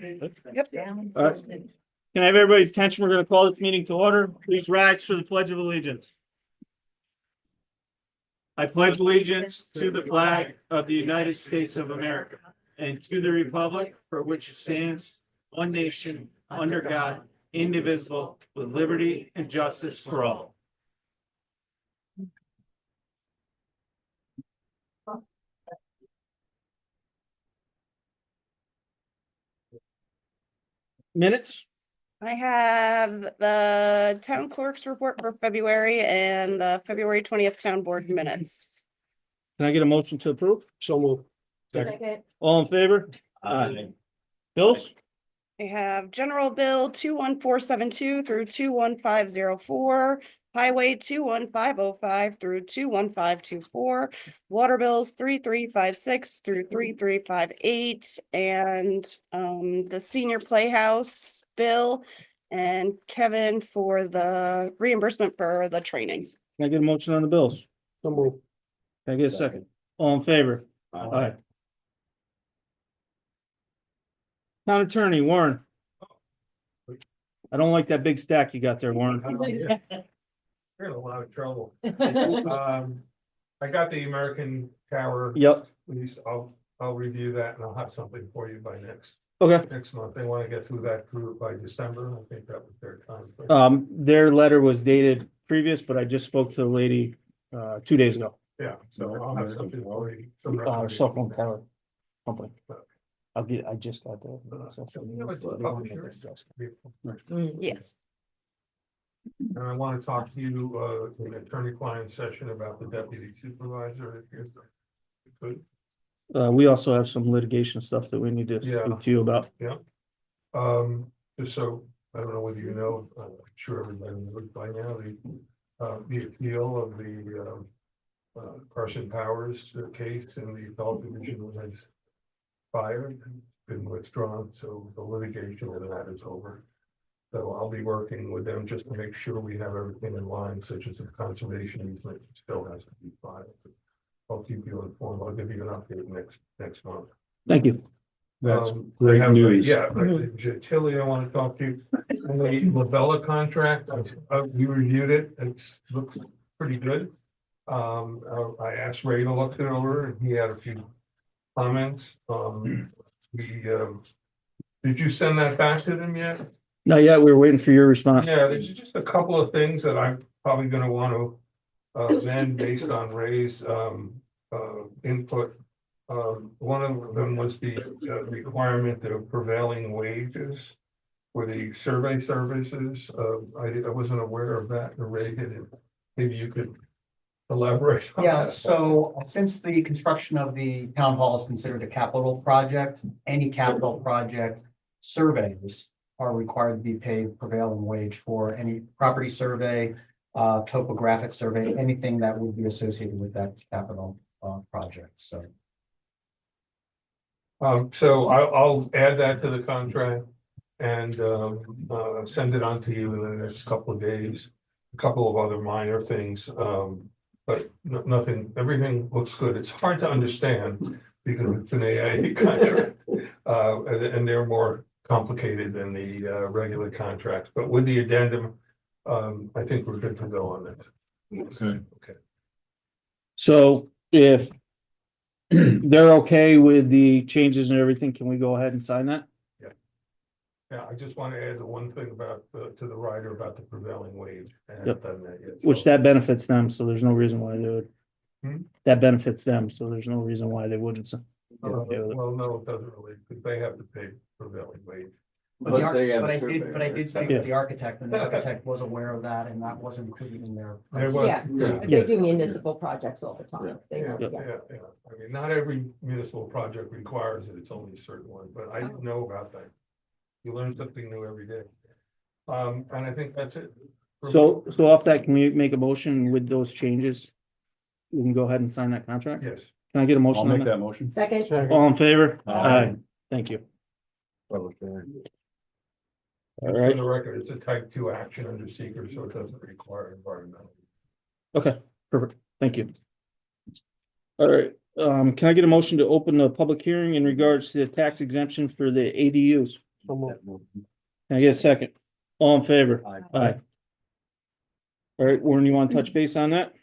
Yep. All right. Can I have everybody's attention? We're going to call this meeting to order. Please rise for the Pledge of Allegiance. I pledge allegiance to the flag of the United States of America and to the republic for which it stands, one nation, under God, indivisible, with liberty and justice for all. Minutes? I have the town clerk's report for February and the February 20th town board minutes. Can I get a motion to approve? So move. Second. All in favor? Aye. Bills? I have general bill 21472 through 21504, highway 21505 through 21524, water bills 3356 through 3358, and the senior playhouse bill and Kevin for the reimbursement for the training. Can I get a motion on the bills? So move. Can I get a second? All in favor? Aye. Town attorney, Warren. I don't like that big stack you got there, Warren. You're in a lot of trouble. I got the American Tower. Yep, Please, I'll review that and I'll have something for you by next okay. month. They want to get through that group by December. I think that was their time. Their letter was dated previous, but I just spoke to the lady 2 days ago. Yeah, so I'll have something for you. Cell phone tower company. I just got that. Yes. And I want to talk to you, in an attorney-client session about the deputy supervisor. If you're good. We also have some litigation stuff that we need to speak to you about. Just so, I don't know whether you know, I'm sure everybody knows by now, the appeal of the Carson Powers case in the appellate division was fired, been withdrawn, so the litigation of that is over. So I'll be working with them just to make sure we have everything in line, such as the conservation easement still has to be filed. I'll keep you informed. I'll give you an update next month. Thank you. That's great news. Yeah, Tilly, I want to talk to you. On the Lavella contract, we reviewed it. It looks pretty good. I asked Ray to look it over and he had a few comments. Did you send that back to them yet? Not yet. We were waiting for your response. Yeah, there's just a couple of things that I'm probably gonna want to amend based on Ray's input. One of them was the requirement of prevailing wages for the survey services. I wasn't aware of that, Ray did it. Maybe you could elaborate on Yeah, that. so since the construction of the town hall is considered a capital project, any capital project surveys are required to be paid prevailing wage for any property survey, topographic survey, anything that would be associated with that capital project, so. So I'll add that to the contract and send it on to you in the next couple of days. A couple of other minor things, but nothing, everything looks good. It's hard to understand because it's an AA contract. And they're more complicated than the regular contracts, but with the addendum, I think we're good to go on that. Okay. So if they're okay with the changes and everything, can we go ahead and sign that? Yeah, I just want to add the one thing about to the writer about the prevailing wage. I haven't Yep. done that yet, Which so- that benefits them, so there's no reason why they would. Hmm? That benefits them, so there's no reason why they wouldn't. So they're okay with it. Well, no, it doesn't really, because they have to pay prevailing wage. But they have a I survey, did speak Yeah. with the architect, and the architect was aware of that, and that wasn't included in their. There was- Yeah, Yeah. they do municipal projects all the time. They Yeah, know, yeah, yeah. yeah. I mean, not every municipal project requires it. It's only a certain one, but I didn't know about that. You learn something new every day. And I think that's it. So off that, can we make a motion with those changes? We can go ahead and sign that contract? Yes. Can I get a I'll motion on make that? that motion. Second, All in favor? Aye. Thank you. Public hearing. All For right, the record, it's a type 2 action under seeker, so it doesn't require environmental. okay, perfect. Thank you. All right, can I get a motion to open the public hearing in regards to the tax exemption for the ADUs? Can I get a second? All in favor? Aye. All right, Warren, you want to touch base on that?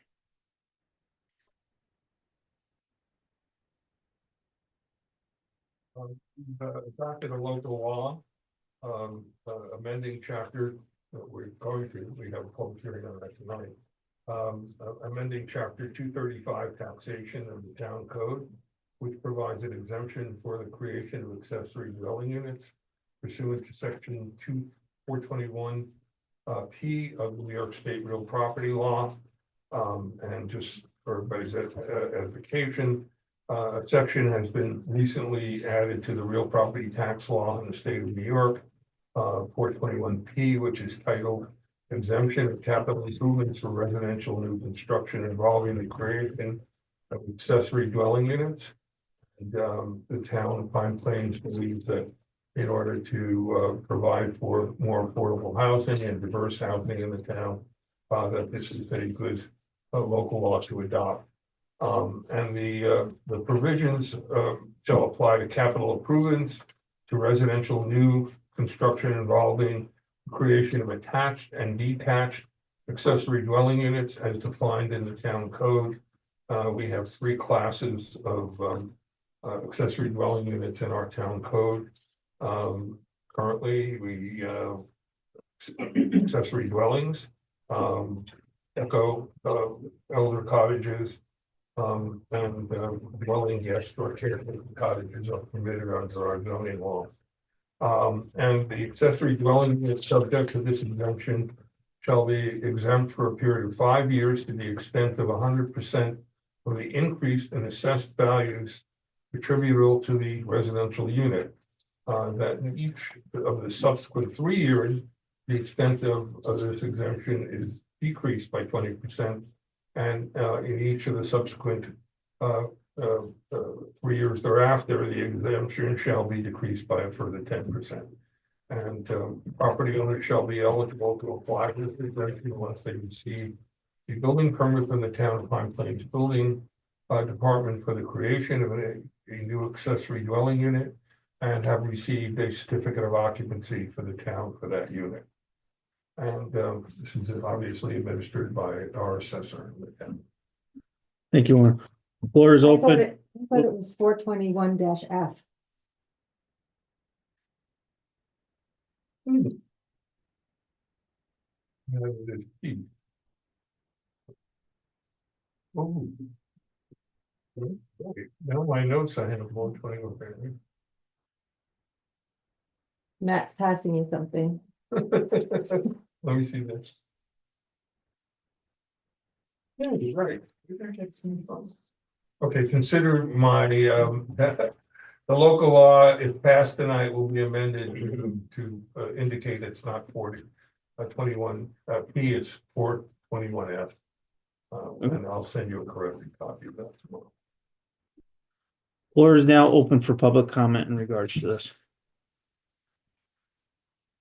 Back in the local law, amending chapter, we have a public hearing on that tonight. Amending chapter 235 taxation of the town code, which provides an exemption for the creation of accessory dwelling units pursuant to section 421 P of the New York State Real Property Law. And just for everybody's edification, a section has been recently added to the real property tax law in the state of New York, 421 P, which is titled Exemption of Capital Improvements for Residential New Construction Involving the Creation of Accessory Dwelling Units. And the town of Pine Plains believes that in order to provide for more affordable housing and diverse housing in the town, that this is a good local law to adopt. And the provisions shall apply to capital improvements to residential new construction involving creation of attached and detached accessory dwelling units as defined in the town code. We have 3 classes of accessory dwelling units in our town code. Currently, we accessory dwellings, elder cottages, and dwelling guest or caretaker cottages are permitted under our zoning law. And the accessory dwelling unit subject to this exemption shall be exempt for a period of 5 years to the extent of 100% of the increase in assessed values attributable to the residential unit. That in each of the subsequent 3 years, the extent of this exemption is decreased by 20%. And in each of the subsequent 3 years thereafter, the exemption shall be decreased by a further 10%. And property owners shall be eligible to apply for this exemption once they receive a building permit from the town of Pine Plains Building Department for the creation of a new accessory dwelling unit and have received a certificate of occupancy for the town for that unit. And this is obviously administered by our assessor in the town. Thank you, Warren. Floor is I open. thought it was 421-F. Oh. Now my notes, I have 120. Matt's passing you something. Let me see this. Yeah, you're right. Okay, consider my, the local law, if passed tonight, will be amended to indicate it's not 21, P is 421F. And I'll send you a corrected copy of that tomorrow. Floor is now open for public comment in regards to this.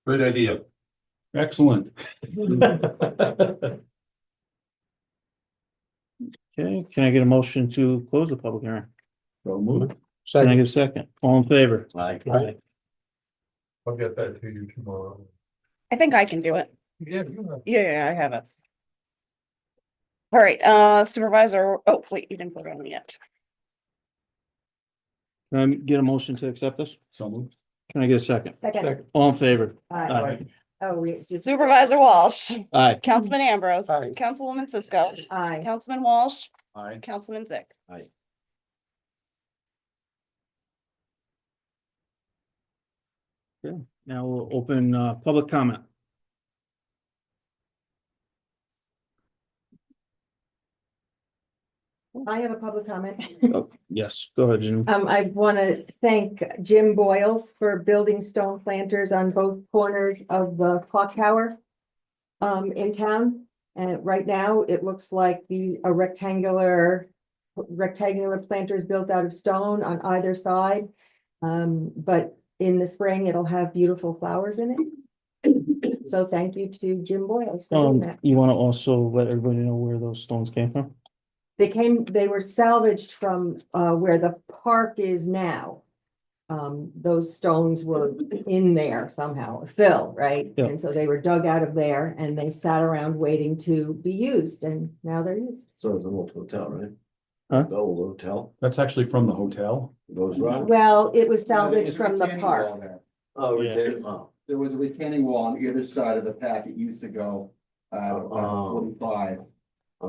Great idea. Excellent. Okay, can I get a motion to close the public hearing? So move. Can I get a second? All in favor? Aye. I'll get that to you tomorrow. I think I can do it. Yeah, you have. Yeah, I have it. All right, Supervisor, oh, wait, you didn't put it on yet. Can I get a motion to accept this? So move. Can I get a second? Second. All in favor? Aye. Oh, we. Supervisor Walsh, Aye. Councilman Ambrose, Aye. Councilwoman Cisco, Aye. Councilman Walsh, Aye. Councilman Zick. Now we'll open public comment. I have a public comment. Oh, yes, go ahead, Jim. I want to thank Jim Boyles for building stone planters on both corners of the clock tower in town. And right now, it looks like these are rectangular planters built out of stone on either side. But in the spring, it'll have beautiful flowers in it. So thank you to Jim Boyles for doing that. You want to also let everybody know where those stones came from? They were salvaged from where the park is now. those stones were in there somehow, fill, right? Yeah. And so they were dug out of there and they sat around waiting to be used and now they're used. So it's an old hotel, right? Huh? The old hotel That's actually from the hotel. goes right. Well, it was salvaged from the park. Oh, Yeah. retaining, oh. There was a retaining wall on either side of the path. It used to go, Oh. 45.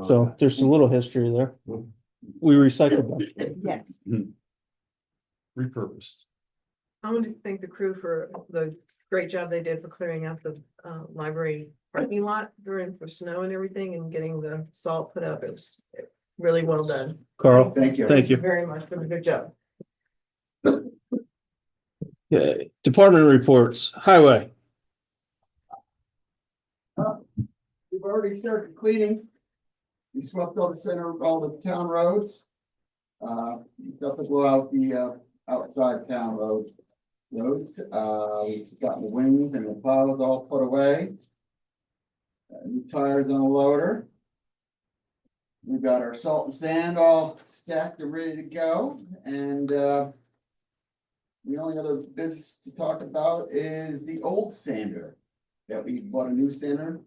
So there's a little history there. We recycled them. Yes. Repurposed. I want to thank the crew for the great job they did for clearing out the library parking lot during for snow and everything and getting the salt put up. It was really well done. Carl, Thank you. thank you. Very much for the good job. Okay, department reports, highway. We've already started cleaning. We swept all the center, all the town roads. Got to blow out the outside town roads. We've gotten the wings and the plows all put away. New tires on a loader. We've got our salt and sand all stacked and ready to go, and the only other business to talk about is the old sander. That we bought a new sander.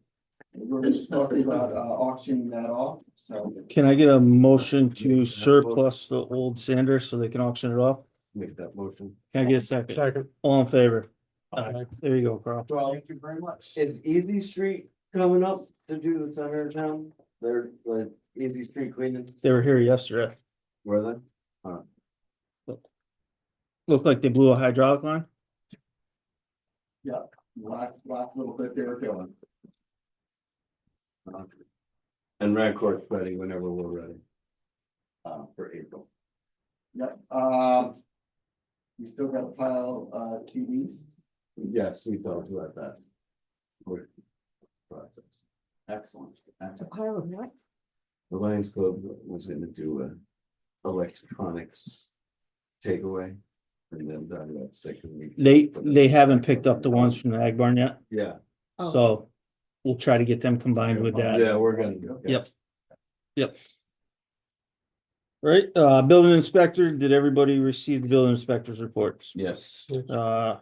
We're just talking about auctioning that off, so. Can I get a motion to surplus the old sander so they can auction it off? Make that motion. Can I get a second? Second. All in favor? Aye. There you go, Carl. Well, Thank you very much. is Easy Street coming up to do the center of town? They're like Easy Street cleaning, They were here yesterday. were they? Looked like they blew a hydraulic line. Last little bit they were doing. And Rancourt's ready whenever we're ready. For April. Yep, we still got a pile of TVs. Yes, we talked about that. Process. Excellent, A excellent. pile of what? The Lions Club was gonna do a electronics takeaway. And then that second week. They haven't picked up the ones from the ag barn yet, Yeah, Oh. so we'll try to get them combined with that. yeah, we're gonna. Yep. Yep. Right, building inspector, did everybody receive the building inspector's reports? Yes. Total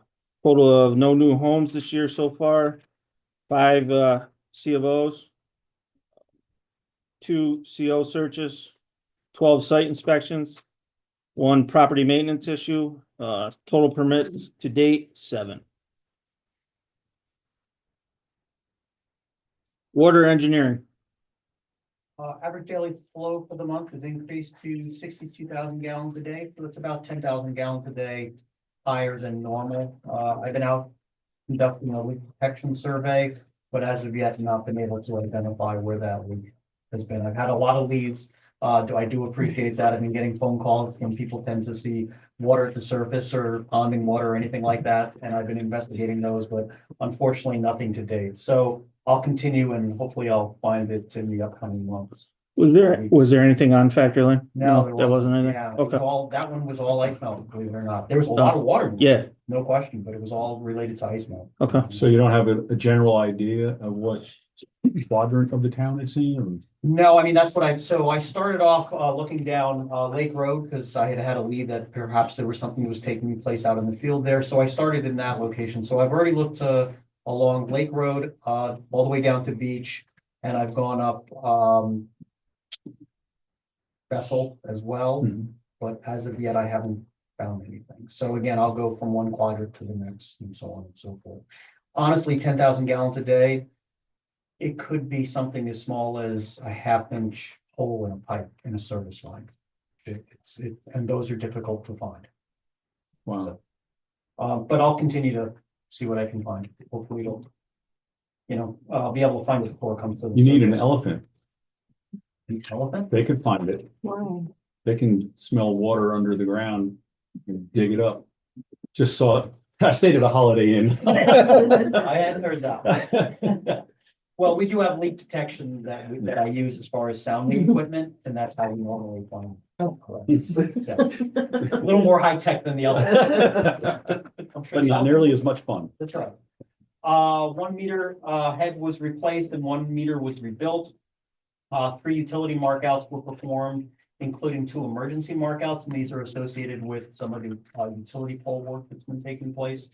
of no new homes this year so far. 5 C of Os. 2 CO searches. 12 site inspections. 1 property maintenance issue, total permits to date, 7. Water engineering, Average daily flow for the month has increased to 62,000 gallons a day, so it's about 10,000 gallons a day higher than normal. I've been out conducting a leak detection survey, but as of yet not been able to identify where that leak has been. I've had a lot of leads. I do appreciate that. I've been getting phone calls when people tend to see water at the surface or ponding water or anything like that, and I've been investigating those, but unfortunately nothing to date. So I'll continue and hopefully I'll find it in the upcoming months. was there anything on Factory Lane? No, There wasn't anything? Yeah, it was Okay, all, that one was all ice melt, believe it or not. There was a lot of water. yeah, No question, but it was all related to ice melt. okay. So you don't have a general idea of what quadrant of the town it's in, or? No, I mean, that's what so I started off looking down Lake Road because I had a lead that perhaps there was something that was taking place out in the field there. So I started in that location. So I've already looked along Lake Road all the way down to Beach, and I've gone up Bethel as well. Mhm. But as of yet, I haven't found anything. So again, I'll go from one quadrant to the next and so on and so forth. Honestly, 10,000 gallons a day. It could be something as small as a 1/2-inch hole in a pipe in a service line. And those are difficult to find. Wow. But I'll continue to see what I can find. Hopefully it'll, I'll be able to find it before it comes to. the You need an surface. elephant. An elephant? They could find it. Why? They can smell water under the ground and dig it up. Just saw it. I stayed at a Holiday Inn. I hadn't heard that. Well, we do have leak detection that I use as far as sounding equipment, and that's how we normally find. Oh. So, a little more high tech than the other. I'm sure But not the- nearly as much fun. That's right. 1 meter head was replaced and 1 meter was rebuilt. 3 utility markouts were performed including 2 emergency markouts, and these are associated with some of the utility pole work that's been taking place.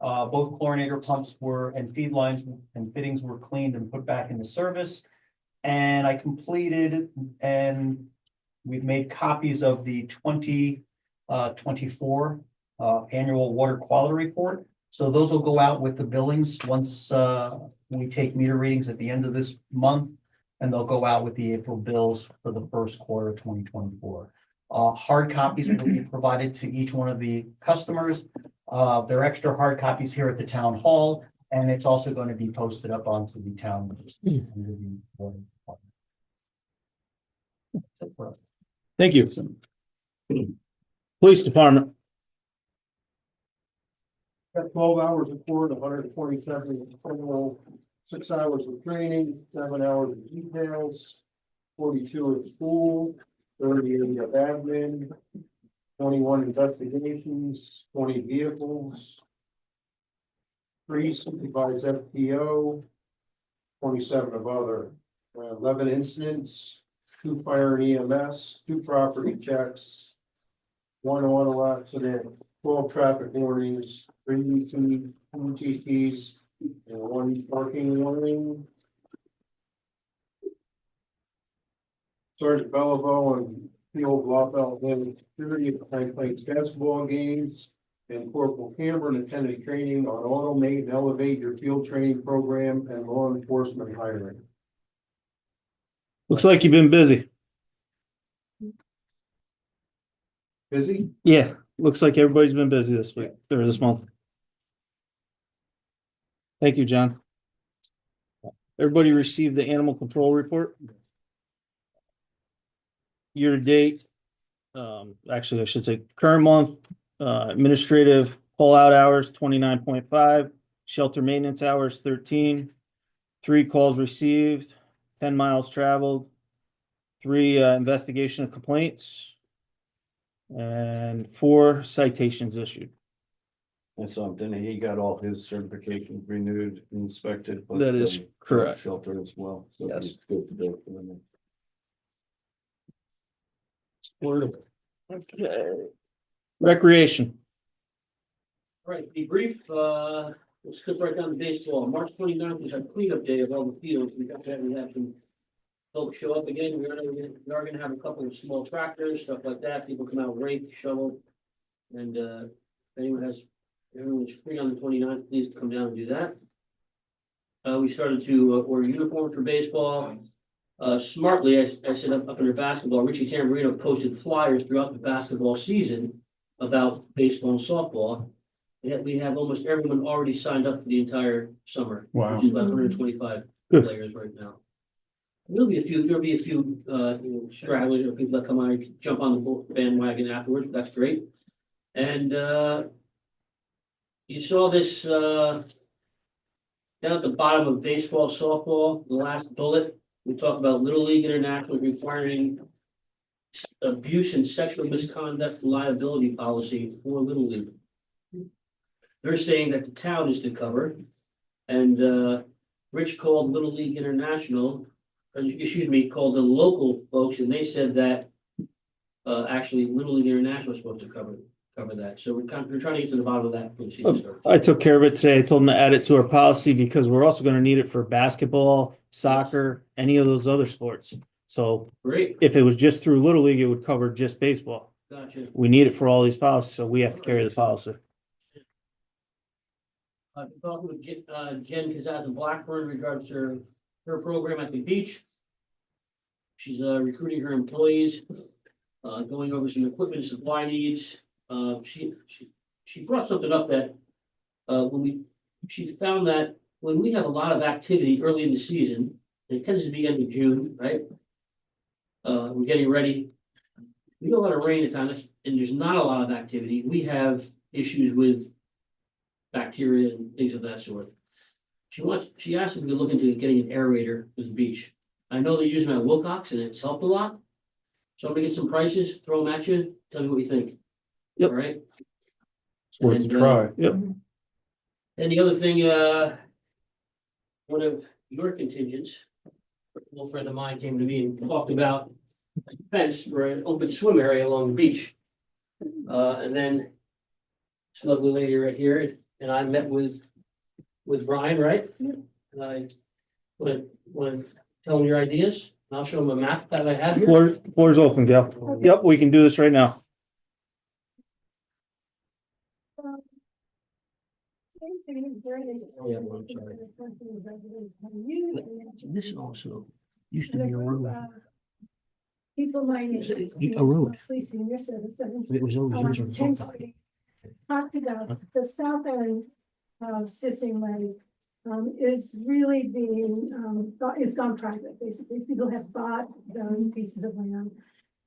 Both chlorinator pumps and feed lines and fittings were cleaned and put back into service. And I completed and we've made copies of the 2024 annual water quality report. So those will go out with the billings once we take meter readings at the end of this month. And they'll go out with the April bills for the first quarter of 2024. Hard copies will be provided to each one of the customers. There are extra hard copies here at the town hall, and it's also going to be posted up onto the town. Thank you. Police Department. Got 12 hours of court, 127 criminal, 6 hours of training, 7 hours of details, 42 of school, 30 of admin, 21 investigations, 20 vehicles, 3 supervised FTO, 27 of other, 11 incidents, 2 fire and EMS, 2 property checks, 1 auto accident, 12 traffic warnings, 3 TTs, and 1 parking warning. Sergeant Belleville and Field Lawfell handled security at the Frank Lakes basketball games, and Corporal Cameron attended training on automate and elevate your field training program and law enforcement hiring. Looks like you've been busy. Busy? Yeah, looks like everybody's been busy this week or this month. Thank you, John. Everybody received the animal control report? Year to date, actually, I should say current month, administrative call-out hours, 29.5, shelter maintenance hours, 13, 3 calls received, 10 miles traveled, 3 investigation of complaints, and 4 citations issued. And so then he got all his certifications renewed, inspected. but, That is correct. Shelter as well. So Yes. he's good to go for them. Okay. Recreation. Right, be brief, let's skip right down to baseball. March 29th is our cleanup day of all the fields. We have some folks show up again. We are gonna have a couple of small tractors, stuff like that. People come out, rake, shovel. And, if everyone's free on the 29th, please come down and do that. We started to order uniforms for baseball. Smartly, I set up under basketball. Richie Tamburino posted flyers throughout the basketball season about baseball and softball. Yet we have almost everyone already signed up for the entire summer. Wow. Which is about 125 Good. players right now. There'll be a few stragglers or people that come on and jump on the bandwagon afterwards. That's great. And you saw this down at the bottom of baseball, softball, the last bullet. We talked about Little League International requiring abuse and sexual misconduct liability policy for Little League. They're saying that the town is to cover, and Rich called Little League International, called the local folks, and they said that actually Little League International is supposed to cover that. So we're trying to get to the bottom of that. For the season. I took care of it today. I told them to add it to our policy because we're also gonna need it for basketball, soccer, any of those other sports. So Great, if it was just through Little League, it would cover just baseball. gotcha. We need it for all these policies, so we have to carry the policy. Talking with Jen Kazaz in Blackburn in regards to her program at the beach. She's recruiting her employees, going over some equipment supply needs. She brought something up that she found that when we have a lot of activity early in the season, it tends to be end of June, right? We're getting ready. We get a lot of rain at times, and there's not a lot of activity. We have issues with bacteria and things of that sort. She asked if we could look into getting an aerator for the beach. I know they use them at Wilcox and it's helped a lot. So I'm gonna get some prices, throw them at you, tell me what you think. Yep. All right. It's worth a And, try. Yep. And the other thing, one of your contingents, a little friend of mine came to me and talked about fence or an open swim area along the beach. And then this lovely lady right here, and I met with Brian, right? And I wanna tell him your ideas, and I'll show him a map that I have here. Floor's open, Gal. Yep, we can do this right now. Oh, yeah, I'm sorry. This also used to be a road. People mining. A road. Police senior citizens. It was always yours. Talked about the south end of Sissing Lake. Is really being, is gone private, basically. People have bought those pieces of land.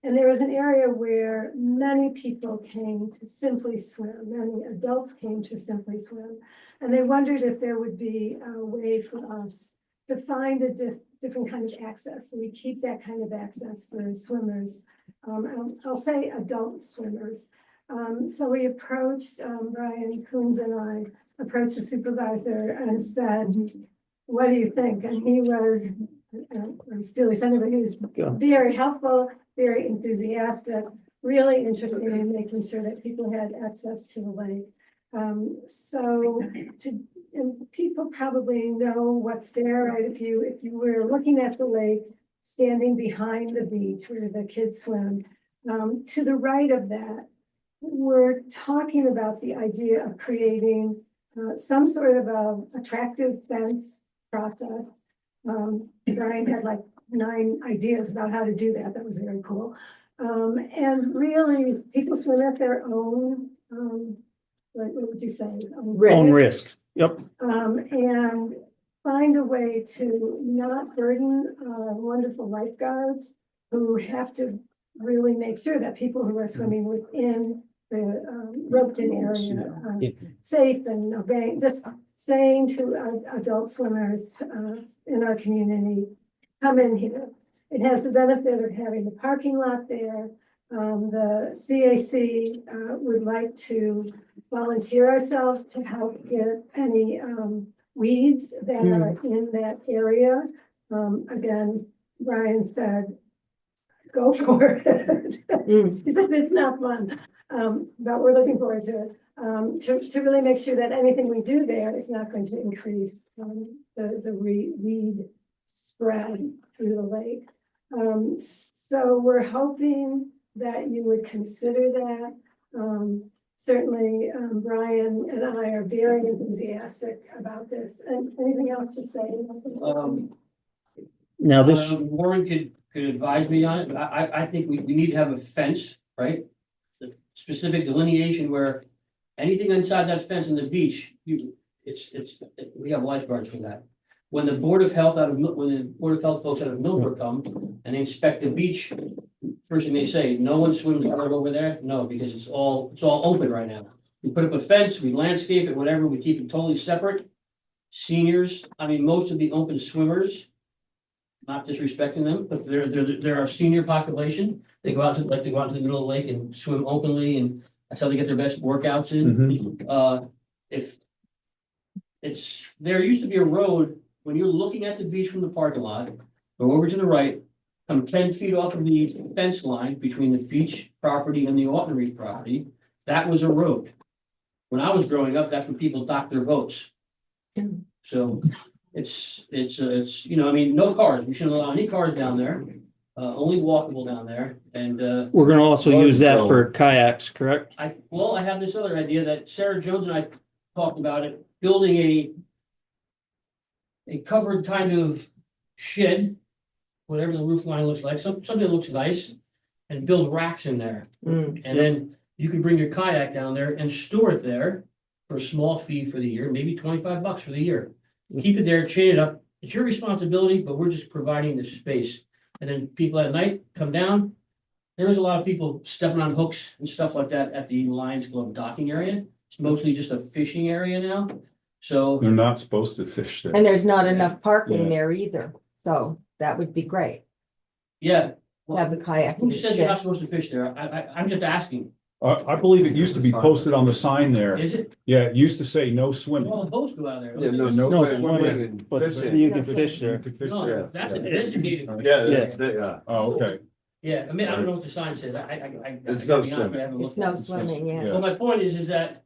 And there was an area where many people came to simply swim, many adults came to simply swim. And they wondered if there would be a way for us to find a different kind of access. So we keep that kind of access for swimmers. I'll say adult swimmers. So we approached, Brian Coons and I approached the supervisor and said, what do you think? And he was, I'm stealing something, but he was very helpful, very enthusiastic, really interested in making sure that people had access to the lake. And people probably know what's there, right? If you were looking at the lake, standing behind the beach where the kids swim, to the right of that, we're talking about the idea of creating some sort of a attractive fence process. Brian had like 9 ideas about how to do that. That was very cool. And really, people swim at their own, what would you say? Own risk. Yep. And find a way to not burden wonderful lifeguards who have to really make sure that people who are swimming within the roped in area are safe and obeying, just saying to adult swimmers in our community, come in here. It has the benefit of having the parking lot there. The CAC would like to volunteer ourselves to help get any weeds that are in that area. Again, Brian said, go for it. He said it's not fun, but we're looking forward to it. To really make sure that anything we do there is not going to increase the weed spread through the lake. So we're hoping that you would consider that. Certainly, Brian and I are very enthusiastic about this. And anything else to say? Now this, Warren could advise me on it, but I think we need to have a fence, right? The specific delineation where anything inside that fence in the beach, we have lifeguards for that. When the Board of Health folks out of Millbrook come and they inspect the beach, first thing they say, no one swims out over there. No, because it's all open right now. We put up a fence, we landscape it, whatever, we keep it totally separate. Seniors, I mean, most of the open swimmers, not disrespecting them, but they're our senior population. They go out to the middle of the lake and swim openly, and that's how they get their best workouts in. There used to be a road when you're looking at the beach from the parking lot, go over to the right, come 10 feet off of the fence line between the beach property and the Autenreef property. That was a road. When I was growing up, that's where people docked their boats. So it's I mean, no cars. We shouldn't allow any cars down there. Only walkable down there. And we're gonna also use that for kayaks, correct? I have this other idea that Sarah Jones and I talked about it, building a covered kind of shed, whatever the roof line looks like, something that looks nice, and build racks in there. And then you can bring your kayak down there and store it there for a small fee for the year, maybe $25 for the year. Keep it there, chain it up. It's your responsibility, but we're just providing the space. And then people at night come down. There was a lot of people stepping on hooks and stuff like that at the Lions Club docking area. It's mostly just a fishing area now. So They're not supposed to fish there. And there's not enough parking Yeah. there either, so that would be great, yeah. to have the kayak. Who says you're not supposed to fish there? I'm just asking. I believe it used to be posted on the sign there. Is it? Yeah, it used to say no swimming. All the boats go out there. Yeah, no, No, no, swimming, But fishing. you can fish there. No, that's a designated. Yeah, Yeah. yeah. Oh, okay. Yeah, I mean, I don't know what the sign says, I. It's gotta no be honest, swimming. I haven't It's looked no at it. swimming, yeah. Well, my point is that.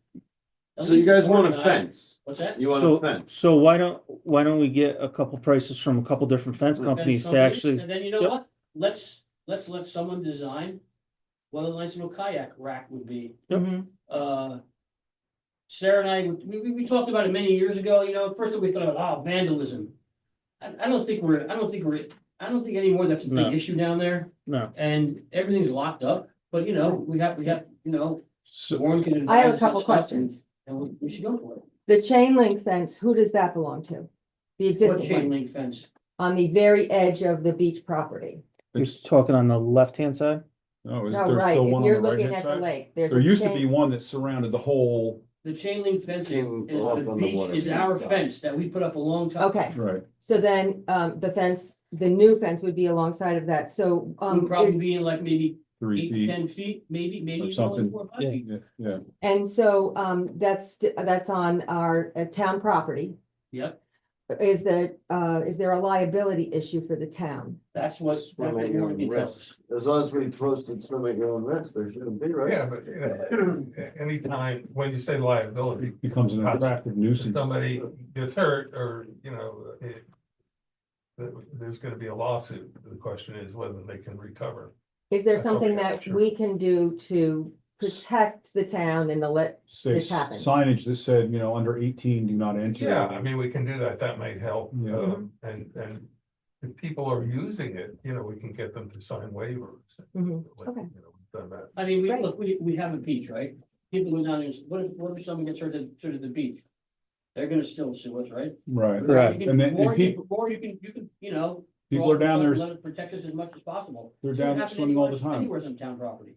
at So you least guys want a organized- fence? What's that? You want So, a fence? so why don't we get a couple prices from a couple different fence Fence companies to Companies, actually, And then you know Yep. what? Let's let someone design what a nice little kayak rack would be. Mhm. Sarah and I, we talked about it many years ago, you know, first we thought about, oh, vandalism. I don't think anymore that's a No. big issue down there, no. and everything's locked up, but you know, we have, you know. Warren can I have a advise couple us stuff, questions. And we should go for it. The chain link fence, who does that belong to? The What existing chain one, link fence? on the very edge of the beach property. You're talking on the left-hand side? No, is No, there right, still if one on you're the looking right-hand at the side? lake, there's. There a used to chain- be one that surrounded the whole, The chain link fence is Chain the off on the beach water. is our fence that we put up a long time. Okay, right, so then, the fence, the new fence would be alongside of that, so, Would probably is, be in like maybe 3 8 to feet. 10 feet, maybe Or only something. 4 or 5 Yeah. feet. Yeah, and so, that's on our town property. Yep, Is there a liability issue for the town? that's what Swimming at your Warren own can tell risk. us. As long as we posted swim at your own risk, there shouldn't be, right? Yeah, but anytime, when you say liability, it becomes an attractive if nuisance. somebody gets hurt or, there's gonna be a lawsuit. The question is whether they can recover. Is there That's something okay, that sure. we can do to protect the town and to let Say this happened. signage that said, under 18, do not enter. Yeah, I mean, we can do that. That might help. Yeah. And if people are using it, we can get them to sign waivers. Mhm, Like, okay. We've done that. I mean, Right. look, we have a beach, right? People go down there, what if someone gets hurt at the beach? They're gonna still sue us, right? Right. Right. You can- And then- More and you people- more you can, People are down there, Let it protect us as much as possible. they're Doesn't down there happen swimming all the anywhere- time. Anywhere on town property.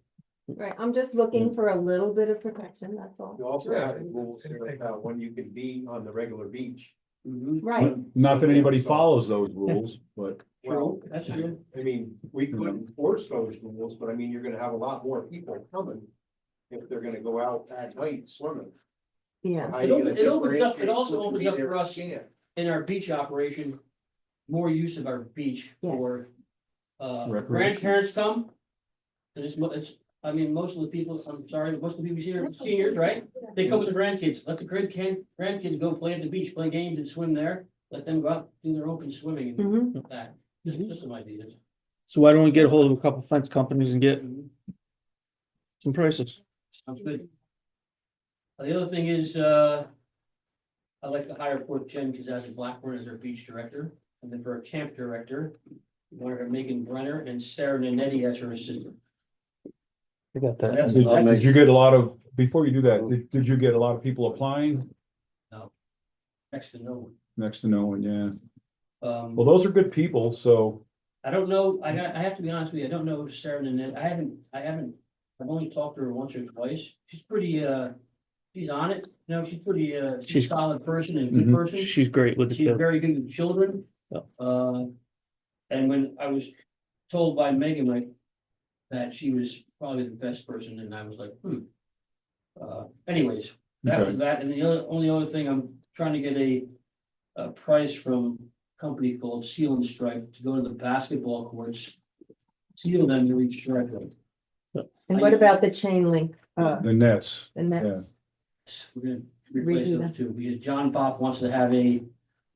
Right, I'm just looking for a little bit of protection, that's all. You also Yeah. have rules here about when you can be on the regular beach. Right, Not that anybody So- follows those rules, but Well, That's true. I mean, we could enforce those rules, but I mean, you're gonna have a lot more people coming. If they're gonna go out at night swimming. yeah. How It you opens- gonna it opens up- it differentiate also who can opens be up there for and us- can't? In our beach operation, more use of our beach Yes. for Recreation. grandparents come. I mean, most of the people, I'm sorry, most of the people here are seniors, right? They come with the grandkids, let the grandkids go play at the beach, play games and swim there, let them go out, do their open swimming and Mhm. that. Just some ideas. So why don't we get a hold of a couple fence companies and get some prices? Sounds good. The other thing is, I'd like to hire Port Jen Kazaz Blackburn as our beach director, and then for a camp director, we want to have Megan Brenner and Sarah Nanetti as her assistant. I got that. That's- did you get a lot of, before you do that, did you get a lot of people applying? Next to no one. Next to no one, yeah. Well, Um, those are good people, so, I don't know, I have to be honest with you, I don't know Sarah Nanetti, I've only talked to her once or twice. She's pretty, she's on it, she's pretty, she's a She's- solid person and a good Mhm. person. She's great with the She's kids. very good with children. Yeah. And when I was told by Megan, like, that she was probably the best person, and I was like, anyways, that was Okay. that, and the only other thing, I'm trying to get a price from a company called Seal and Stripe to go to the basketball courts. Seal them to reach strike rate. And what about the chain link, the nets, the nets? We're gonna replace Redo those two, because John Pop wants to have a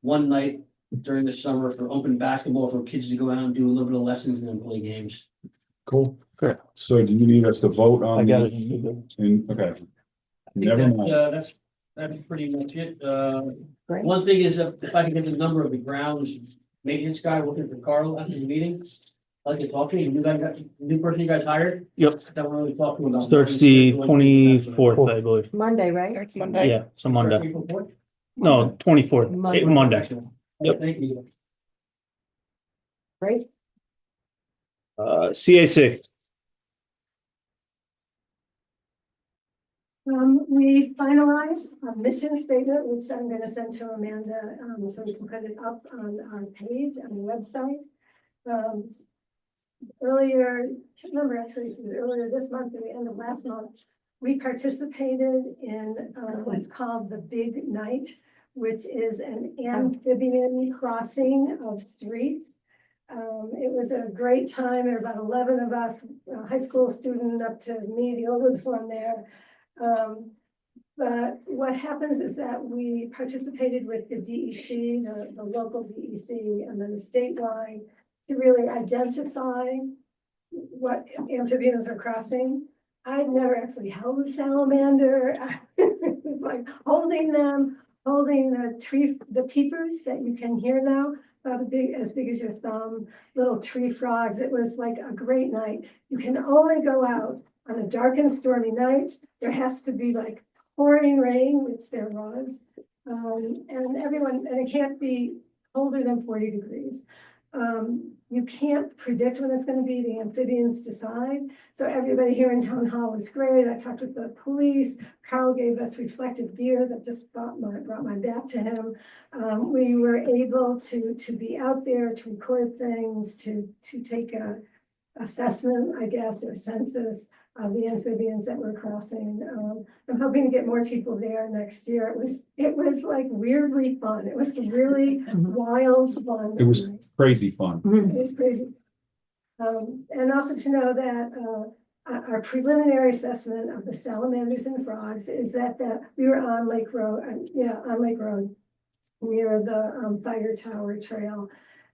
one night during the summer for open basketball for kids to go out and do a little bit of lessons and then play games. cool. Correct. So do you need us to vote on? I got it. Okay, I think never that, mind. That's pretty much it. Great. One thing is, if I can get the number of the grounds maintenance guy working for Carl after the meeting, I'd like to talk to you. You guys got, the new person you guys hired? Yep. That we're really talking about. Starts the 24th, I believe. Monday, right? Starts Monday. Yeah, so Monday. April 4th? No, 24th, Monday. Monday. Yep. Thank you. Great, CAC. We finalized a mission statement, which I'm gonna send to Amanda, so we can put it up on our page on the website. Earlier, I can't remember actually, if it was earlier this month or the end of last month, we participated in what's called the Big Night, which is an amphibian crossing of streets It was a great time. There were about 11 of us, a high school student up to me, the oldest one there. But what happens is that we participated with the DEC, the local DEC, and then the statewide to really identify what amphibians are crossing. I'd never actually held a salamander. It's like holding them, holding the peepers that you can hear now, about as big as your thumb, little tree frogs. It was like a great night. You can only go out on a dark and stormy night. There has to be like pouring rain, which there was. And it can't be colder than 40 degrees. You can't predict when it's going to be. The amphibians decide. So everybody here in town hall was great. I talked with the police. Carl gave us reflective gears. I just brought my bat to him. We were able to be out there to record things, to take a assessment, I guess, or census of the amphibians that were crossing. I'm hoping to get more people there next year. It was like weirdly fun. It was really wild fun. It was crazy fun. It was crazy. And also to know that our preliminary assessment of the salamanders and frogs is that we were on Lake Road, on Lake Road near the fire tower trail.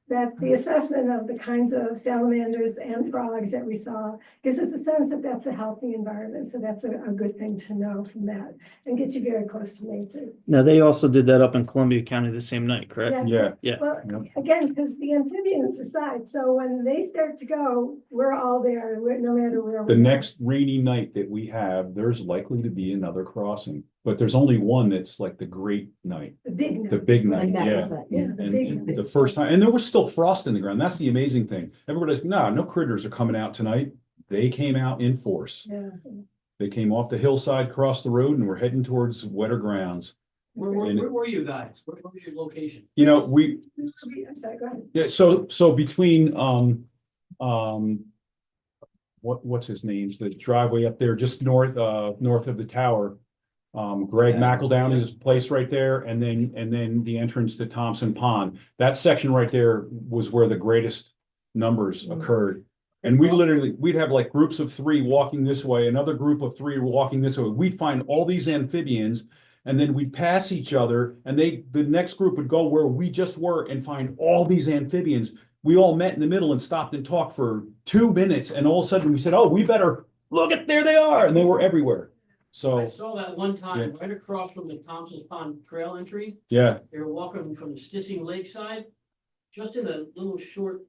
That the assessment of the kinds of salamanders and frogs that we saw gives us a sense that that's a healthy environment. So that's a good thing to know from that and get you very close to nature. Now, they also did that up in Columbia County the same night, correct? Yeah. Yeah. Well, Yep. again, because the amphibians decide. So when they start to go, we're all there, no matter where The we are. next rainy night that we have, there's likely to be another crossing, but there's only one that's like the great night. The big night. The big night, And that yeah. was that, Yeah, the big And night. the first time, and there was still frost in the ground. That's the amazing thing. Everybody's, no critters are coming out tonight. They came out in force. Yeah. They came off the hillside, crossed the road, and were heading towards wetter grounds. Where were you guys? Where was your location? You know, I'm sorry, go ahead. yeah, so between, what's his name's, the driveway up there, just north of the tower. Greg McEldown is placed right there, and then the entrance to Thompson Pond. That section right there was where the greatest numbers occurred. And we'd have like groups of 3 walking this way, another group of 3 walking this way. We'd find all these amphibians, and then we'd pass each other, and the next group would go where we just were and find all these amphibians. We all met in the middle and stopped and talked for 2 minutes, and all of a sudden we said, "Oh, we better look at, there they are," and they were everywhere. So I saw that one time right across from the Thompson's Pond Trail entry. yeah, They were walking from the Stissing Lakeside, just in a little short,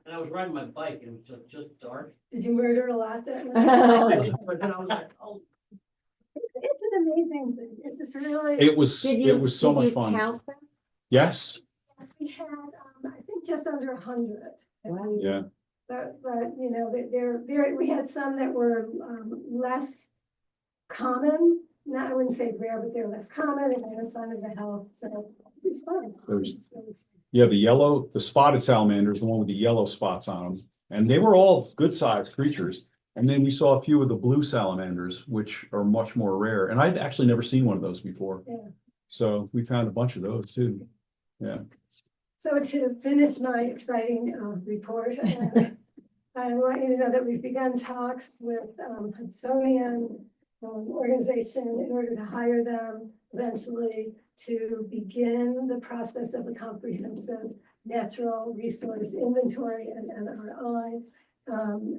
and I was riding my bike, and it was just dark. Did you murder a lot that I night? did, but then I was like, oh, It's an amazing thing. It's just really. it was so much fun. Count them? Yes, We had, I think just under 100. yeah. But you know, we had some that were less common. No, I wouldn't say rare, but they're less common and they're a sign of the health. So it's fun. There's- It's really fun. Yeah, the spotted salamanders, the one with the yellow spots on them, and they were all good sized creatures. And then we saw a few of the blue salamanders, which are much more rare. And I'd actually never seen one of those before. Yeah. So we found a bunch of those too. Yeah. So to finish my exciting report, I want you to know that we've begun talks with Hudsonian organization in order to hire them eventually to begin the process of a comprehensive natural resource inventory and NRI.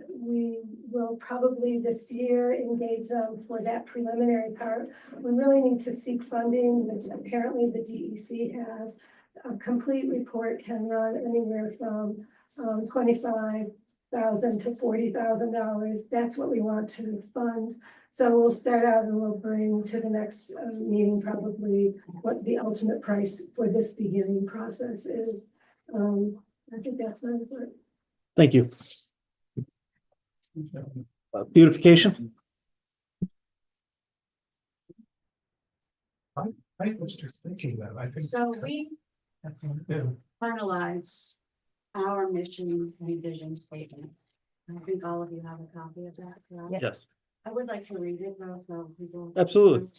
We will probably this year engage them for that preliminary part. We really need to seek funding, which apparently the DEC has. A complete report can run anywhere from $25,000 to $40,000. That's what we want to fund. So we'll start out and we'll bring to the next meeting probably what the ultimate price for this beginning process is. I think that's my report. Thank you. Beautification? I was just thinking that, I think. So we Yeah. finalized our mission and vision statement. I think all of you have a copy of that, correct? Yes. I would like to read it though, so people. Absolutely.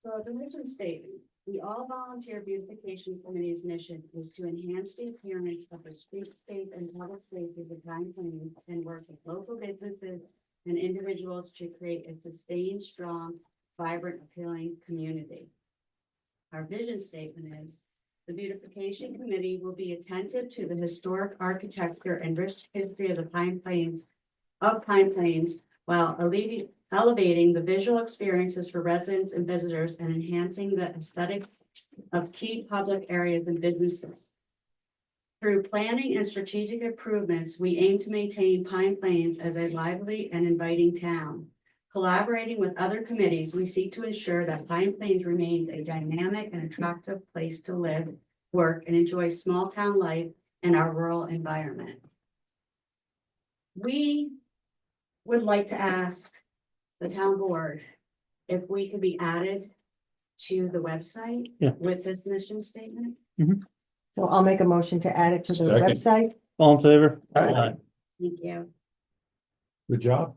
So the mission statement The all-volunteer beautification committee's mission is to enhance the appearance of the streetscape and public spaces of Pine Plains and work with local businesses and individuals to create a sustained, strong, vibrant, appealing community. Our vision statement is, the beautification committee will be attentive to the historic architecture and rich history of the Pine Plains, while elevating the visual experiences for residents and visitors and enhancing the aesthetics of key public areas and businesses. Through planning and strategic improvements, we aim to maintain Pine Plains as a lively and inviting town. Collaborating with other committees, we seek to ensure that Pine Plains remains a dynamic and attractive place to live, work, and enjoy small town life in our rural environment. We would like to ask the town board if we could be added to the website Yeah. with this mission statement. So I'll make a motion to add it to the Second. website. All in favor? Aye. Thank you. Good job.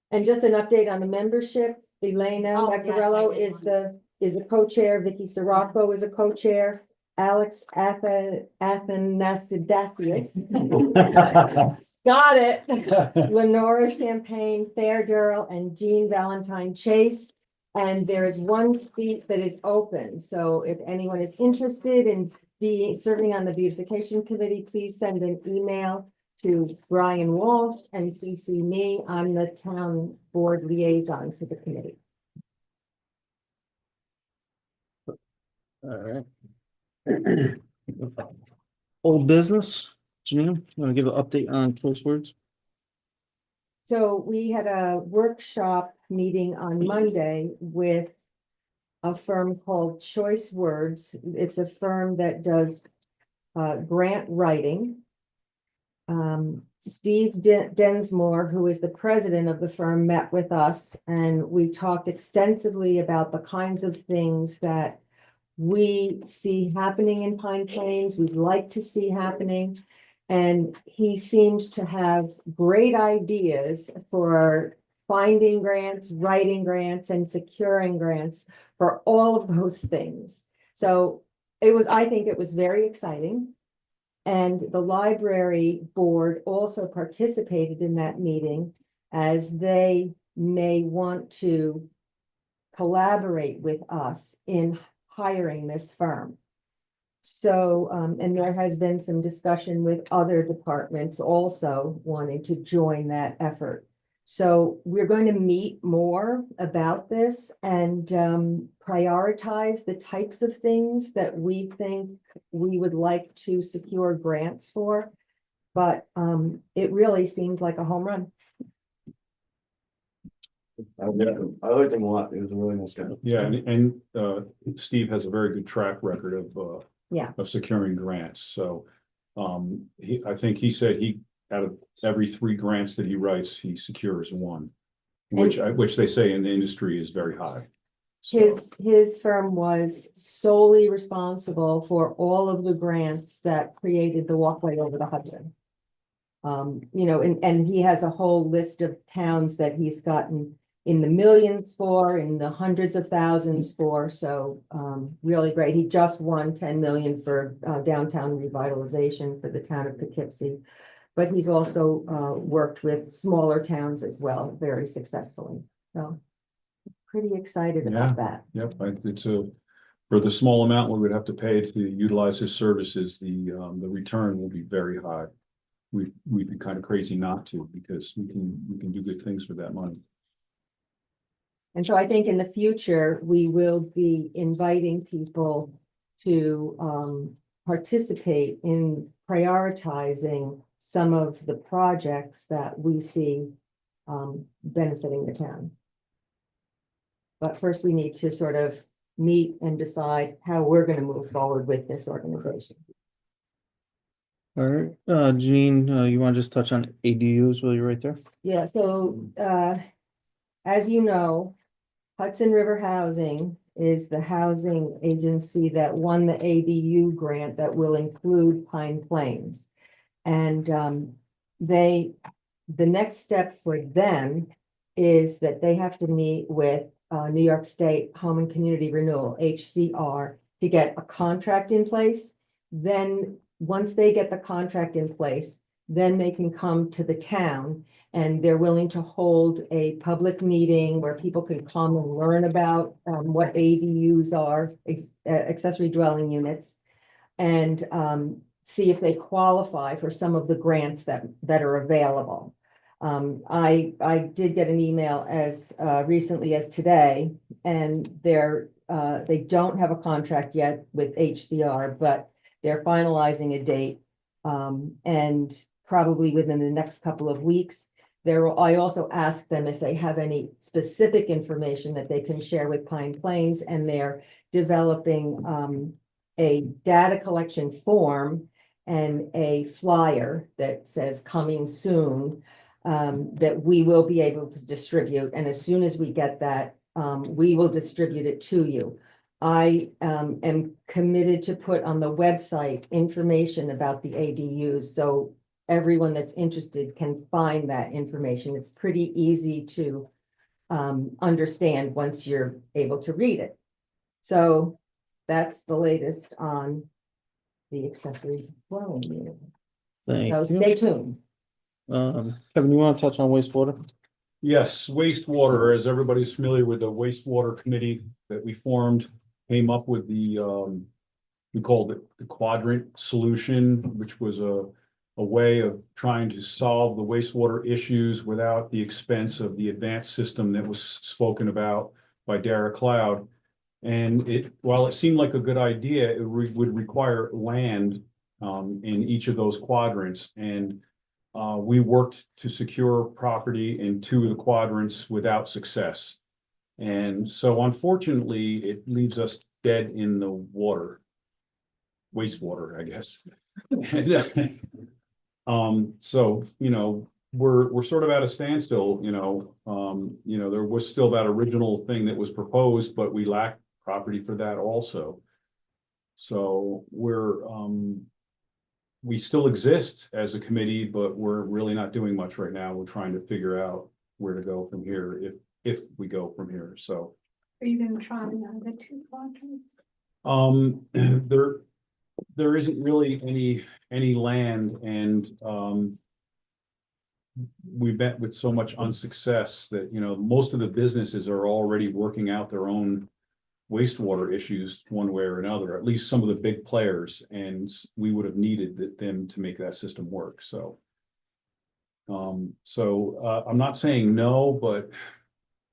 And just an update on the membership, Elena Oh, yes, I Macarello did is the co-chair, Vicky Sirocco is a co-chair, Alex Athanasiadis. Got it. Lenora Champagne, Fair Durrell, and Jean Valentine Chase. And there is one seat that is open, so if anyone is interested in serving on the beautification committee, please send an email to Brian Walsh and CC me. I'm the town board liaison for the committee. All right. Old business, Janine, you want to give an update on choice words? So we had a workshop meeting on Monday with a firm called Choice Words. It's a firm that does grant writing. Steve Densmore, who is the president of the firm, met with us and we talked extensively about the kinds of things that we see happening in Pine Plains, we'd like to see happening. And he seemed to have great ideas for finding grants, writing grants, and securing grants for all of those things. So I think it was very exciting. And the library board also participated in that meeting as they may want to collaborate with us in hiring this firm. So, and there has been some discussion with other departments also wanting to join that effort. So we're going to meet more about this and prioritize the types of things that we think we would like to secure grants for. But it really seemed like a home run. I liked him a lot. He was a really nice guy. Yeah, and Steve has a very good track record of Yeah. of securing grants, so I think he said out of every 3 grants that he writes, he secures 1. Which they say in the industry is very high. So, His firm was solely responsible for all of the grants that created the walkway over the Hudson. And he has a whole list of towns that he's gotten in the millions for, in the hundreds of thousands for, so really great. He just won 10 million for downtown revitalization for the town of Poughkeepsie. But he's also worked with smaller towns as well, very successfully. So pretty excited about that. Yep, it's for the small amount we would have to pay to utilize his services, the return will be very high. We'd be kind of crazy not to, because we can do good things with that money. And so I think in the future, we will be inviting people to participate in prioritizing some of the projects that we see benefiting the town. But first, we need to sort of meet and decide how we're going to move forward with this organization. All right, Janine, you want to just touch on ADUs while you're right there? Yeah, so as you know, Hudson River Housing is the housing agency that won the ADU grant that will include Pine Plains. And the next step for them is that they have to meet with New York State Home and Community Renewal, HCR, to get a contract in place. Then, once they get the contract in place, then they can come to the town and they're willing to hold a public meeting where people can come and learn about what ADUs are, accessory dwelling units. And see if they qualify for some of the grants that are available. I did get an email as recently as today, and they don't have a contract yet with HCR, but they're finalizing a date. And probably within the next couple of weeks, I also asked them if they have any specific information that they can share with Pine Plains, and they're developing a data collection form and a flyer that says coming soon, that we will be able to distribute. And as soon as we get that, we will distribute it to you. I am committed to put on the website information about the ADUs, so everyone that's interested can find that information. It's pretty easy to understand once you're able to read it. So that's the latest on the accessory dwelling unit. Thank So you. stay tuned. Kevin, you want to touch on wastewater? Yes, wastewater, as everybody's familiar with the wastewater committee that we formed, came up with we called it the quadrant solution, which was a way of trying to solve the wastewater issues without the expense of the advanced system that was spoken about by Dara Cloud. And while it seemed like a good idea, it would require land in each of those quadrants. And we worked to secure property in 2 of the quadrants without success. And so unfortunately, it leaves us dead in the water, wastewater, I guess. And, so, we're sort of at a standstill, there was still that original thing that was proposed, but we lack property for that also. So we still exist as a committee, but we're really not doing much right now. We're trying to figure out where to go from here, if we go from here, so. Are you gonna try another 2 quadrants? There isn't really any land, and we've met with so much unsuccess that, most of the businesses are already working out their own wastewater issues one way or another, at least some of the big players, and we would have needed them to make that system work, so. I'm not saying no, but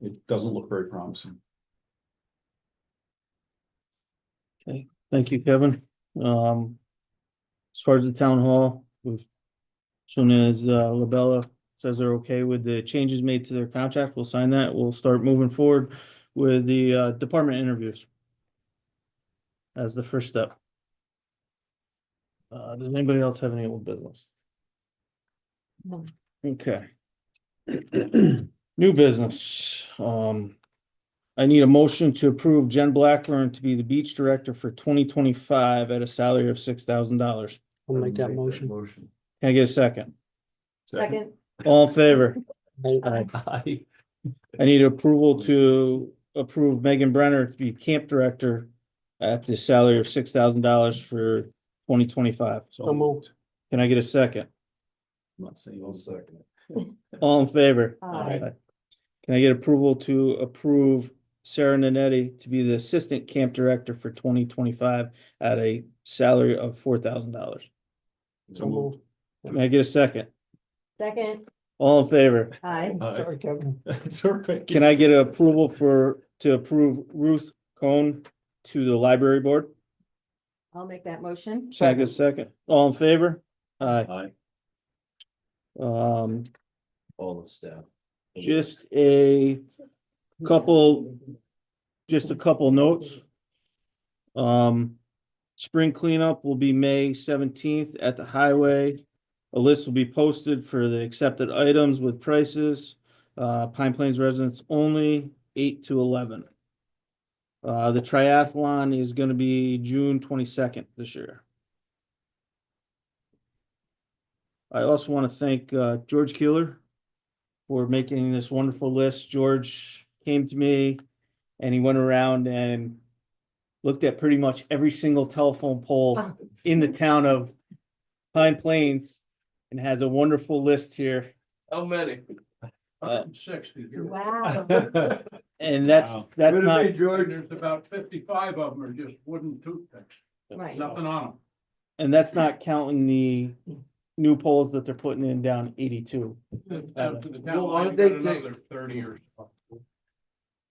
it doesn't look very promising. Okay, thank you, Kevin. As far as the town hall, as soon as Labella says they're okay with the changes made to their contract, we'll sign that. We'll start moving forward with the department interviews as the first step. Does anybody else have any old business? No. Okay. New business. I need a motion to approve Jen Blackburn to be the beach director for 2025 at a salary of $6,000. I'll make that motion. Can I get a second? Second. All in favor? Aye. I need approval to approve Megan Brenner to be camp director at the salary of $6,000 for 2025. So moved. Can I get a second? I'm not saying I'll second it. All in favor? Aye. Can I get approval to approve Sarah Nanetti to be the assistant camp director for 2025 at a salary of $4,000? So moved. Can I get a second? Second. All in favor? Aye. Sorry, Kevin. It's all right. Can I get approval to approve Ruth Cohn to the library board? I'll make that motion. Can I get a second? All in favor? Aye. Aye. Um, All the staff. just a couple notes. Spring cleanup will be May 17th at the highway. A list will be posted for the accepted items with prices. Pine Plains residents only, 8 to 11. The triathlon is gonna be June 22nd this year. I also want to thank George Keeler for making this wonderful list. George came to me And he went around and looked at pretty much every single telephone pole in the town of Pine Plains and has a wonderful list here. How many? 160. Wow. And that's Wow. not, George, there's about 55 of them are just wooden toothpicks, Right. nothing on them. and that's not counting the new poles that they're putting in down 82. Out to the town Well, why line, don't they got take- another 30 or so.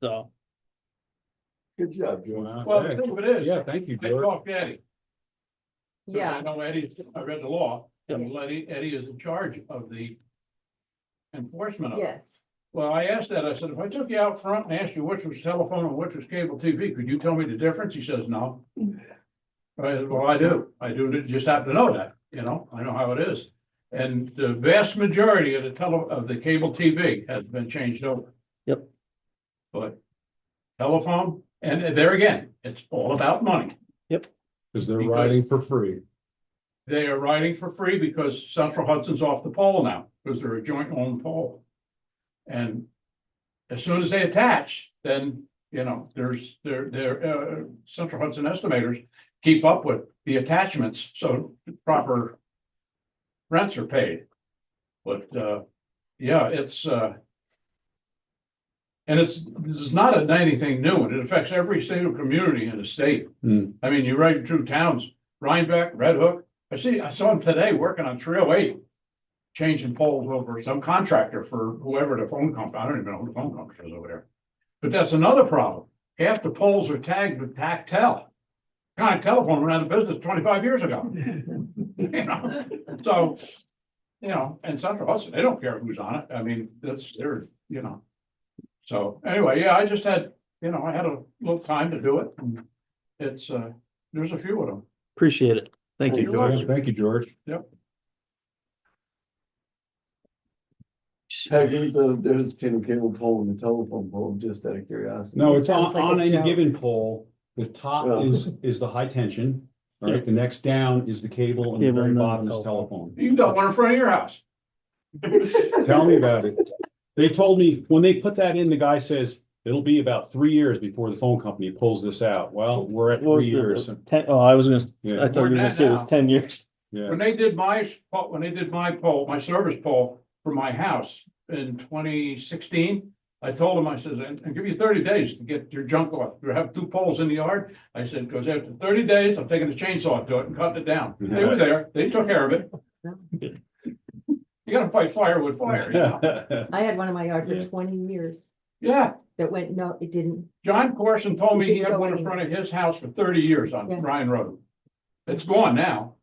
So Good job, George. Well, the thing of it is, Yeah, thank you, I George. talked to Eddie. 'Cause I Yeah, know Eddie, I read the law, Yep. and Eddie is in charge of the enforcement of it. yes. Well, I asked that, I said, if I took you out front and asked you which was telephone and which was cable TV, could you tell me the difference? He says, no. I said, well, I do just happen to know that, you know, I know how it is. And the vast majority of the cable TV has been changed over. Yep. But telephone, and there again, it's all about money. Cause they're Because- riding for free. They are riding for free because Central Hudson's off the pole now, because they're a joint owned pole. And as soon as they attach, then, you know, Central Hudson estimators keep up with the attachments, so proper rents are paid. But, yeah, it's, and this is not anything new, and it affects every single community in the state. Hmm. I mean, you ride through towns, Rhinebeck, Red Hook, I saw him today working on 308. Changing poles over some contractor for whoever the phone company, I don't even know who the phone company is over there. But that's another problem. Half the poles are tagged with Tactel. Kind of telephone went out of business 25 years ago. You know, so, you know, and Central Hudson, they don't care who's on it. I mean, they're, you know. So anyway, yeah, I just had, you know, I had a little time to do it. And it's, there's a few of them. appreciate it. Thank you. Thank you, George. Have you done a difference between a cable pole and a telephone pole, just out of curiosity? No, it's Sounds on, like a on any joke. given pole, the top Yeah. is the high tension. Yeah. Right, the next down is the cable and the Cable very and then bottom the is telephone. You got one in front of your house. Tell me about it. They told me, when they put that in, the guy says, it'll be about 3 years before the phone company pulls this out. Well, we're at What was 3 the- years. 10 oh, I was gonna, Yeah. I thought you were gonna say it was 10 years. Yeah, When they did my pole, my service pole for my house in 2016, I told them, I says, and give you 30 days to get your junk off. You have 2 poles in the yard. I said, because after 30 days, I'm taking a chainsaw to it and cutting it down. They were there. They took care of it. You gotta fight fire with fire, you know? I had one in my yard for 20 years Yeah, that went, no, it didn't. John Corson told me he had Go one in anywhere. front of his house for 30 years on Yeah. Ryan Road. It's gone now.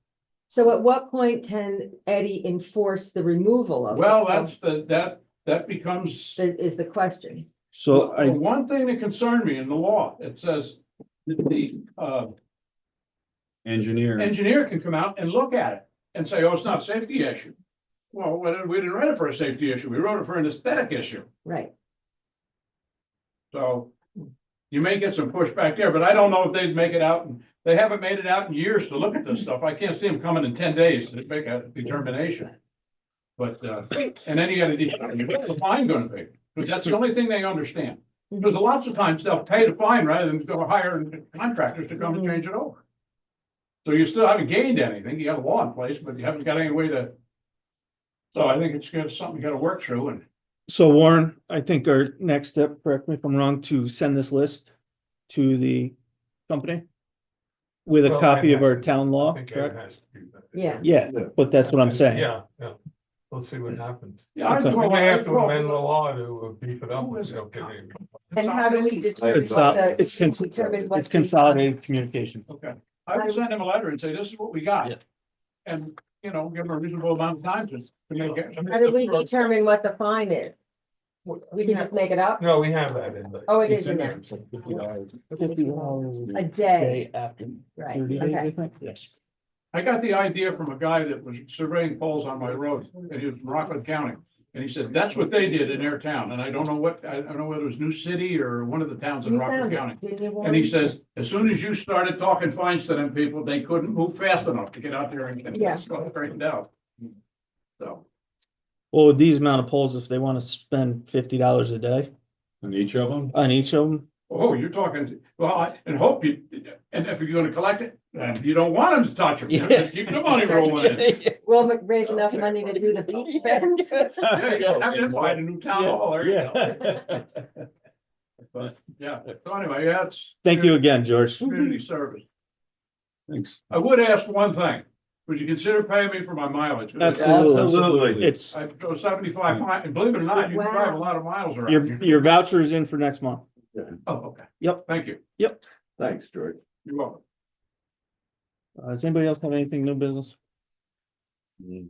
So at what point can Eddie enforce the removal of? it? Well, that becomes. That is the question. So The one thing that concerned me in the law, it says that the engineer. engineer can come out and look at it and say, oh, it's not a safety issue. Well, we didn't write it for a safety issue. We wrote it for an aesthetic issue. Right. So you may get some pushback there, but I don't know if they'd make it out. And they haven't made it out in years to look at this stuff. I can't see them coming in 10 days to make a determination. But, and then you gotta decide, what's the fine gonna be? Because that's the only thing they understand. Because lots of times they'll pay the fine rather than go hire contractors to come and change it over. So you still haven't gained anything. You have a law in place, but you haven't got any way to. So I think it's something you gotta work through and. So Warren, I think our next step, correct me if I'm wrong, to send this list to the company with a Well, copy Ed of our has to- town law, I think Ed correct? has to do that. Yeah. Yeah, but that's what I'm saying. Yeah, yeah. We'll see what happens. Yeah, We may have to amend the law to beef it up and say, okay. And how do we determine? It's, determine what it's the- consolidated communication. Okay, I would send them a letter and say, this is what we got. Yeah. And, you know, give them a reasonable amount of time to make it. How do we determine what the fine is? We can just make it up? No, we have that in the. Oh, it it's is in there. $50 A day, after right, 30 days, I okay. think. Yes. I got the idea from a guy that was surveying poles on my road, and he was from Rockland County. And he said, that's what they did in their town, and I don't know whether it was New City or one of the towns in You Rockland found County. it, didn't you? And he Warren? says, as soon as you started talking fines to them people, they couldn't move fast enough to get out there and Yeah. get stuff straightened out. So, Well, with these amount of polls, if they want to spend $50 a day On each of them? on each of them, Oh, you're talking, and hope you, and if you're gonna collect it, and you don't want them to touch them, just keep the money rolling in. We'll raise enough money to do the beach fence. Yeah, you have to buy the new town hall, there you go. Yeah. But, yeah, so anyway, that's. Thank you again, George. Community service. Thanks. I would ask one thing, would you consider paying me for my mileage? Absolutely. It's, I go 75 miles, and believe it or not, you can drive a lot of miles around. your voucher is in for next month. Oh, okay. Yep. Thank you. Thanks, George. You're welcome. Does anybody else have anything new business? No.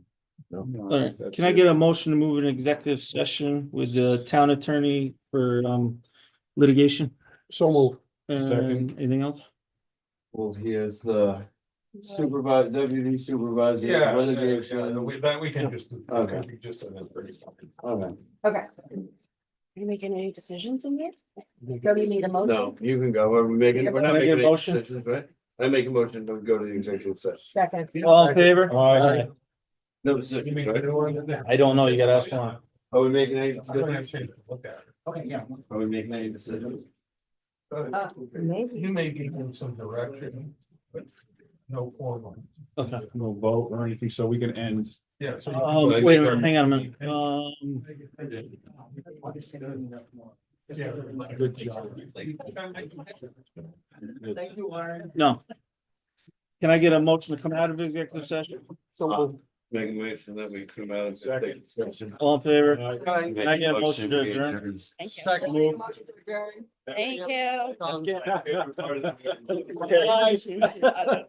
All right, can I get a motion to move an executive session with the town attorney for litigation? So move. And anything else? Well, here's the supervisor, deputy supervisor. litigation. We can just. Okay. we just an pretty. Okay. Okay, Are you making any decisions in there? so you need a motion? No, you can go. We're making, we're not Can I get making a any motion? decisions, right? I make a motion to go to the executive session. Second. All in favor? Aye. No decisions, right? I don't know, you gotta ask one. Are we making any decisions? Okay, yeah. Are we making any decisions? Maybe. You may give them some direction, but no formal. Okay. No vote or anything, so we can end. Yeah. so you- Wait a minute, hang on a minute. Yeah. Good job. Thank you, Warren. No. Can I get a motion to come out of executive session? Make a motion that we come out of the executive session. All in favor? Make Can I get a motion to adjourn? Thank you. Second. Thank you. Okay.